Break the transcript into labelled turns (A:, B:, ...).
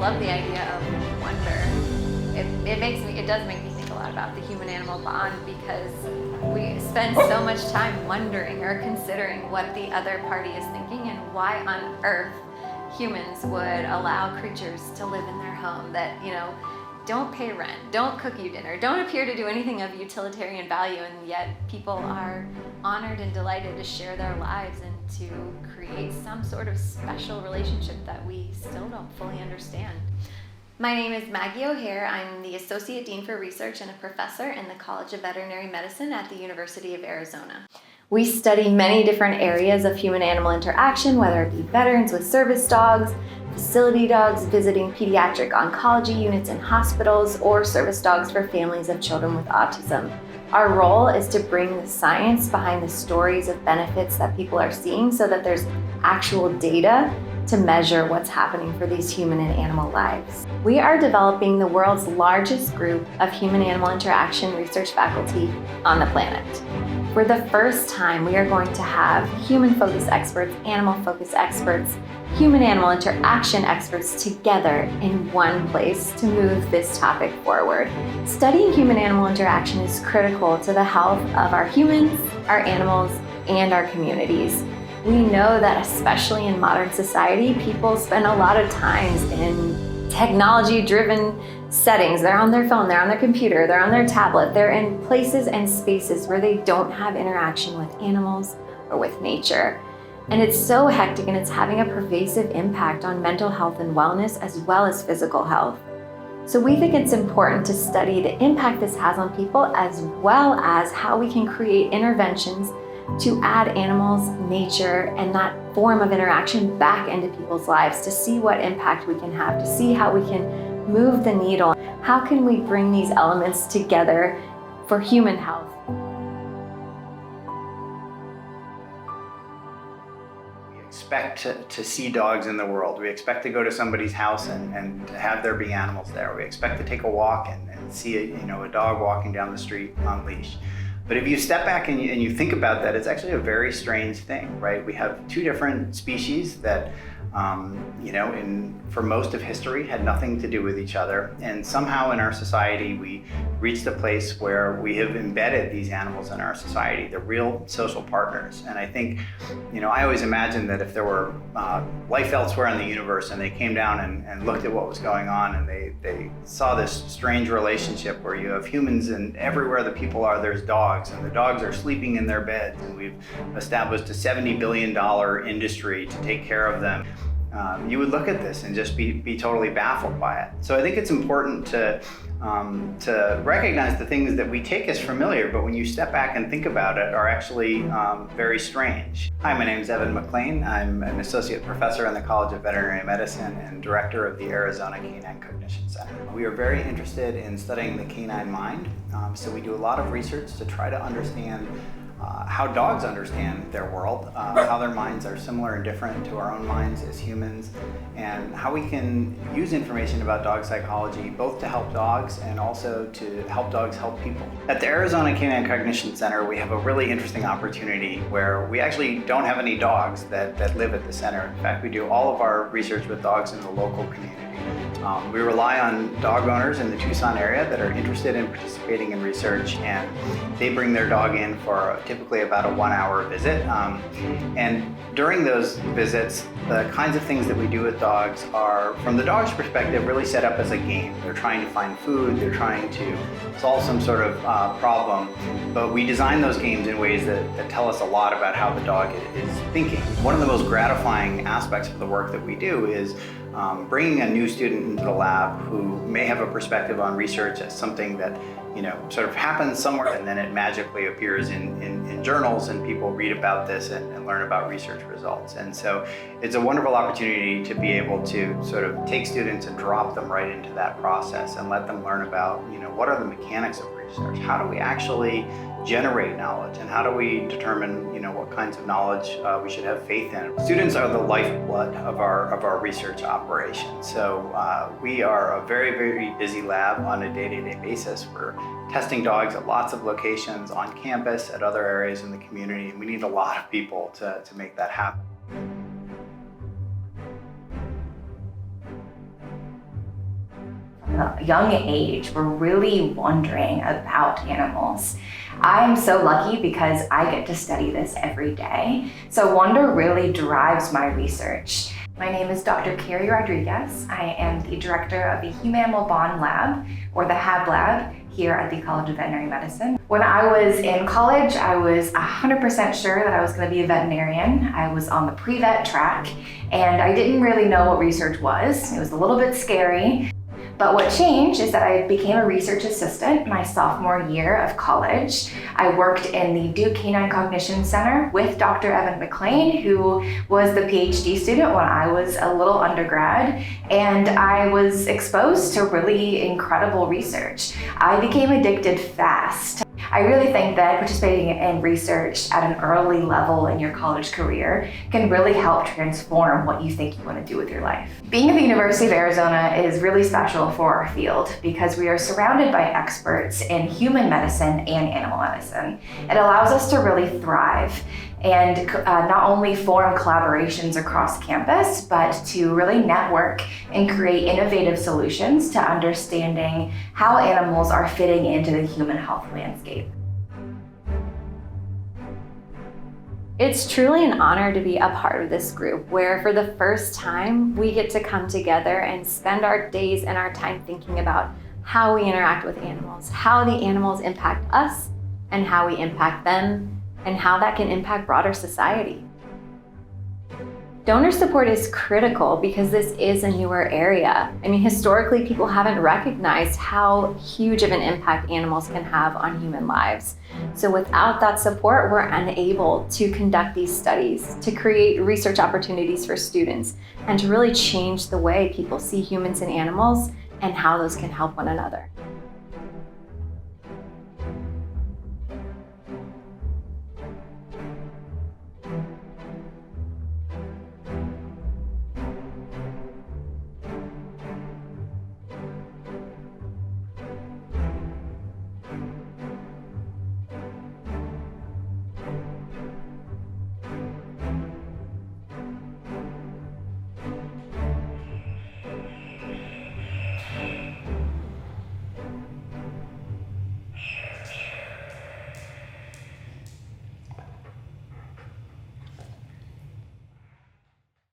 A: love the idea of wonder. It does make me think a lot about the human-animal bond, because we spend so much time wondering or considering what the other party is thinking and why on earth humans would allow creatures to live in their home that, don't pay rent, don't cook you dinner, don't appear to do anything of utilitarian value, and yet people are honored and delighted to share their lives and to create some sort of special relationship that we still don't fully understand. My name is Maggie O'Haire. I'm the Associate Dean for Research and a professor in the College of Veterinary Medicine at the University of Arizona. We study many different areas of human-animal interaction, whether it be veterans with service dogs, facility dogs visiting pediatric oncology units in hospitals, or service dogs for families of children with autism. Our role is to bring the science behind the stories of benefits that people are seeing so that there's actual data to measure what's happening for these human and animal lives. We are developing the world's largest group of human-animal interaction research faculty on the planet. For the first time, we are going to have human-focused experts, animal-focused experts, human-animal interaction experts together in one place to move this topic forward. Studying human-animal interaction is critical to the health of our humans, our animals, and our communities. We know that especially in modern society, people spend a lot of times in technology-driven settings. They're on their phone, they're on their computer, they're on their tablet, they're in places and spaces where they don't have interaction with animals or with nature. And it's so hectic, and it's having a pervasive impact on mental health and wellness as well as physical health. So we think it's important to study the impact this has on people, as well as how we can create interventions to add animals, nature, and that form of interaction back into people's lives to see what impact we can have, to see how we can move the needle. How can we bring these elements together for human health?
B: We expect to see dogs in the world. We expect to go to somebody's house and have there be animals there. We expect to take a walk and see a dog walking down the street on leash. But if you step back and you think about that, it's actually a very strange thing, right? We have two different species that, for most of history had nothing to do with each other. And somehow in our society, we reached a place where we have embedded these animals in our society. They're real social partners. And I think, I always imagine that if there were life elsewhere in the universe and they came down and looked at what was going on, and they saw this strange relationship where you have humans, and everywhere the people are, there's dogs, and the dogs are sleeping in their beds, and we've established a $70 billion industry to take care of them. You would look at this and just be totally baffled by it. So I think it's important to recognize the things that we take as familiar, but when you step back and think about it, are actually very strange. Hi, my name is Evan McLean. I'm an associate professor in the College of Veterinary Medicine and director of the Arizona Canine Cognition Center. We are very interested in studying the canine mind, so we do a lot of research to try to understand how dogs understand their world, how their minds are similar and different to our own minds as humans, and how we can use information about dog psychology both to help dogs and also to help dogs help people. At the Arizona Canine Cognition Center, we have a really interesting opportunity where we actually don't have any dogs that live at the center. In fact, we do all of our research with dogs in the local community. We rely on dog owners in the Tucson area that are interested in participating in research, and they bring their dog in for typically about a 1-hour visit. And during those visits, the kinds of things that we do with dogs are, from the dog's perspective, really set up as a game. They're trying to find food, they're trying to solve some sort of problem, but we design those games in ways that tell us a lot about how the dog is thinking. One of the most gratifying aspects of the work that we do is bringing a new student into the lab who may have a perspective on research as something that sort of happens somewhere, and then it magically appears in journals, and people read about this and learn about research results. And so it's a wonderful opportunity to be able to sort of take students and drop them right into that process and let them learn about, what are the mechanics of research? How do we actually generate knowledge, and how do we determine, what kinds of knowledge we should have faith in? Students are the lifeblood of our research operation. So we are a very, very busy lab on a day-to-day basis. We're testing dogs at lots of locations on campus, at other areas in the community, and we need a lot of people to make that happen.
C: a young age were really wondering about animals. I'm so lucky because I get to study this every day. So wonder really drives my research. My name is Dr. Carrie Rodriguez. I am the director of the Human Animal Bond Lab, or the HAB Lab, here at the College of Veterinary Medicine. When I was in college, I was 100% sure that I was going to be a veterinarian. I was on the pre-vet track, and I didn't really know what research was. It was a little bit scary. But what changed is that I became a research assistant my sophomore year of college. I worked in the Duke Canine Cognition Center with Dr. Evan McLean, who was the PhD student when I was a little undergrad, and I was exposed to really incredible research. I became addicted fast. I really think that participating in research at an early level in your college career can really help transform what you think you want to do with your life. Being at the University of Arizona is really special for our field because we are surrounded by experts in human medicine and animal medicine. It allows us to really thrive and not only form collaborations across campus, but to really network and create innovative solutions to understanding how animals are fitting into the human health landscape.
A: It's truly an honor to be a part of this group where for the first time we get to come together and spend our days and our time thinking about how we interact with animals, how the animals impact us and how we impact them, and how that can impact broader society. Donor support is critical because this is a newer area. I mean, historically, people haven't recognized how huge of an impact animals can have on human lives. So without that support, we're unable to conduct these studies, to create research opportunities for students, and to really change the way people see humans and animals and how those can help one another.